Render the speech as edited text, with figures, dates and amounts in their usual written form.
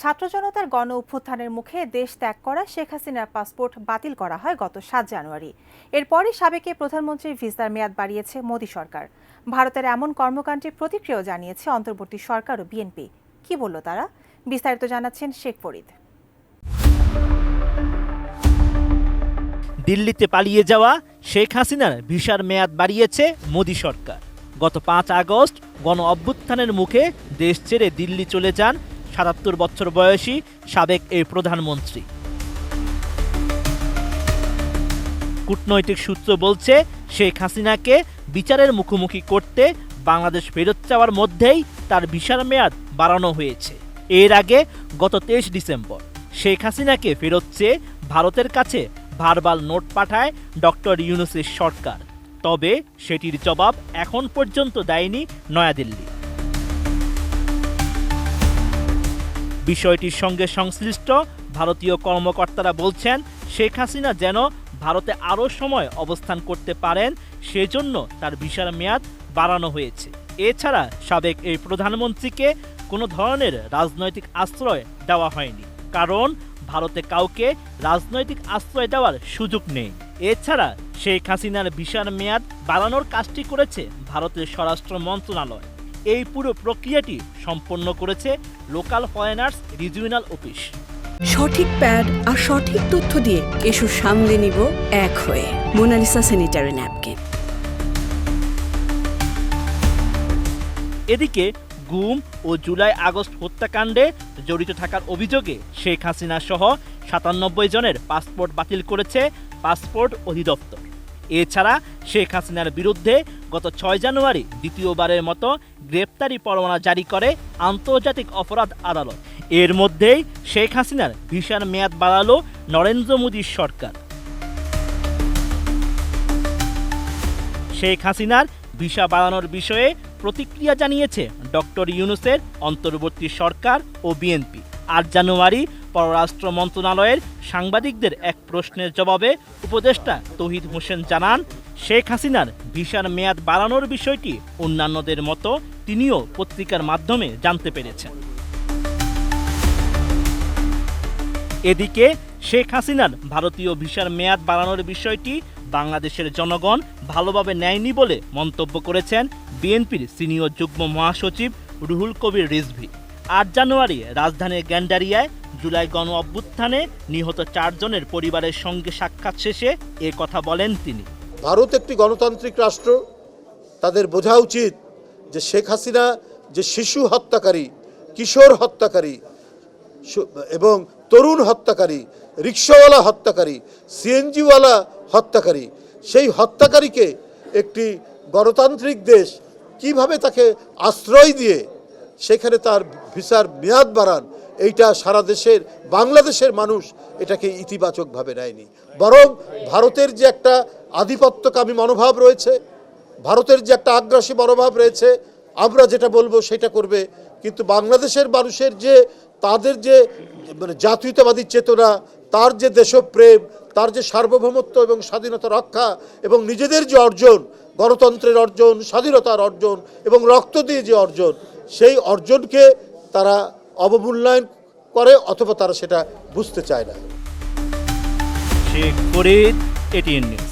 ছাত্র জনতার গণ অভ্যুত্থানের মুখে দেশ ত্যাগ করা শেখ হাসিনার পাসপোর্ট বাতিল করা হয় গত ৭ জানুয়ারি। এরপরই সাবেক প্রধানমন্ত্রীর ভিসার মেয়াদ বাড়িয়েছে মোদি সরকার। ভারতের এমন কর্মকাণ্ডে প্রতিক্রিয়াও জানিয়েছে অন্তর্বর্তী সরকার ও বিএনপি। কি বলল তারা? বিস্তারিত জানাচ্ছেন শেখ ফরিদ। দিল্লিতে পালিয়ে যাওয়া শেখ হাসিনার ভিসার মেয়াদ বাড়িয়েছে মোদি সরকার। গত ৫ আগস্ট গণ অভ্যুত্থানের মুখে দেশ ছেড়ে দিল্লি চলে যান ৭৭ বছর বয়সী সাবেক এই প্রধানমন্ত্রী। কূটনৈতিক সূত্র বলছে, শেখ হাসিনাকে বিচারের মুখোমুখি করতে বাংলাদেশ ফেরত চাওয়ার মধ্যেই তার ভিসার মেয়াদ বাড়ানো হয়েছে। এর আগে গত ২৩ ডিসেম্বর শেখ হাসিনাকে ফেরত চেয়ে ভারতের কাছে ভার্বাল নোট পাঠায় ডক্টর ইউনূসের সরকার। তবে সেটির জবাব এখন পর্যন্ত দেয়নি নয়াদিল্লি। বিষয়টির সঙ্গে সংশ্লিষ্ট ভারতীয় কর্মকর্তারা বলছেন, শেখ হাসিনা যেন ভারতে আরও সময় অবস্থান করতে পারেন, সেজন্য তার ভিসার মেয়াদ বাড়ানো হয়েছে। এছাড়া সাবেক এই প্রধানমন্ত্রীকে কোনো ধরনের রাজনৈতিক আশ্রয় দেওয়া হয়নি, কারণ ভারতে কাউকে রাজনৈতিক আশ্রয় দেওয়ার সুযোগ নেই। এছাড়া শেখ হাসিনার ভিসার মেয়াদ বাড়ানোর কাজটি করেছে ভারতের স্বরাষ্ট্র মন্ত্রণালয়। এই পুরো প্রক্রিয়াটি সম্পন্ন করেছে লোকাল ফরেনার্স রিজিওনাল অফিস। সঠিক প্যাড আর সঠিক তথ্য দিয়ে এসব সামলে নিব এক হয়ে। Monalisa sanitary napkin. এদিকে গুম ও জুলাই আগস্ট হত্যাকাণ্ডে জড়িত থাকার অভিযোগে শেখ হাসিনা সহ ৯৭ জনের পাসপোর্ট বাতিল করেছে পাসপোর্ট অধিদপ্তর। এছাড়া শেখ হাসিনার বিরুদ্ধে গত ৬ জানুয়ারি দ্বিতীয়বারের মতো গ্রেপ্তারি পরোয়ানা জারি করে আন্তর্জাতিক অপরাধ আদালত। এর মধ্যেই শেখ হাসিনার ভিসার মেয়াদ বাড়ালো নরেন্দ্র মোদীর সরকার। শেখ হাসিনার ভিসা বাড়ানোর বিষয়ে প্রতিক্রিয়া জানিয়েছে ডক্টর ইউনূসের অন্তর্বর্তী সরকার ও বিএনপি। ৮ জানুয়ারি পররাষ্ট্র মন্ত্রণালয়ের সাংবাদিকদের এক প্রশ্নের জবাবে উপদেষ্টা তৌহিদ হোসেন জানান, শেখ হাসিনার ভিসার মেয়াদ বাড়ানোর বিষয়টি অন্যান্যদের মতো তিনিও পত্রিকার মাধ্যমে জানতে পেরেছেন। এদিকে শেখ হাসিনার ভারতীয় ভিসার মেয়াদ বাড়ানোর বিষয়টি বাংলাদেশের জনগণ ভালোভাবে নেয়নি বলে মন্তব্য করেছেন বিএনপির সিনিয়র যুগ্ম মহাসচিব রুহুল কবির রিজভী। ৮ জানুয়ারি রাজধানীর গ্যান্ডারিয়ায় জুলাই গণ অভ্যুত্থানে নিহত ৪ জনের পরিবারের সঙ্গে সাক্ষাৎ শেষে এ কথা বলেন তিনি। ভারত একটি গণতান্ত্রিক রাষ্ট্র, তাদের বোঝা উচিত যে শেখ হাসিনা যে শিশু হত্যাকারী, কিশোর হত্যাকারী এবং তরুণ হত্যাকারী, রিক্সাওয়ালা হত্যাকারী, সিএনজিওয়ালা হত্যাকারী, সেই হত্যাকারীকে একটি গণতান্ত্রিক দেশ কিভাবে তাকে আশ্রয় দিয়ে সেখানে তার ভিসার মেয়াদ বাড়ান, এইটা সারা দেশের বাংলাদেশের মানুষ এটাকে ইতিবাচকভাবে নেয়নি। বরং ভারতের যে একটা আধিপত্যকামী মনোভাব রয়েছে, ভারতের যে একটা আগ্রাসী মনোভাব রয়েছে, আমরা যেটা বলবো সেটা করবে। কিন্তু বাংলাদেশের মানুষের যে তাদের যে জাতীয়তাবাদী চেতনা, তার যে দেশপ্রেম, তার যে সার্বভৌমত্ব এবং স্বাধীনতা রক্ষা এবং নিজেদের যে অর্জন, গণতন্ত্রের অর্জন, স্বাধীনতার অর্জন এবং রক্ত দিয়ে যে অর্জন, সেই অর্জনকে তারা অবমূল্যায়ন করে অথবা তারা সেটা বুঝতে চায় না। Sheikh Farid, ATN news.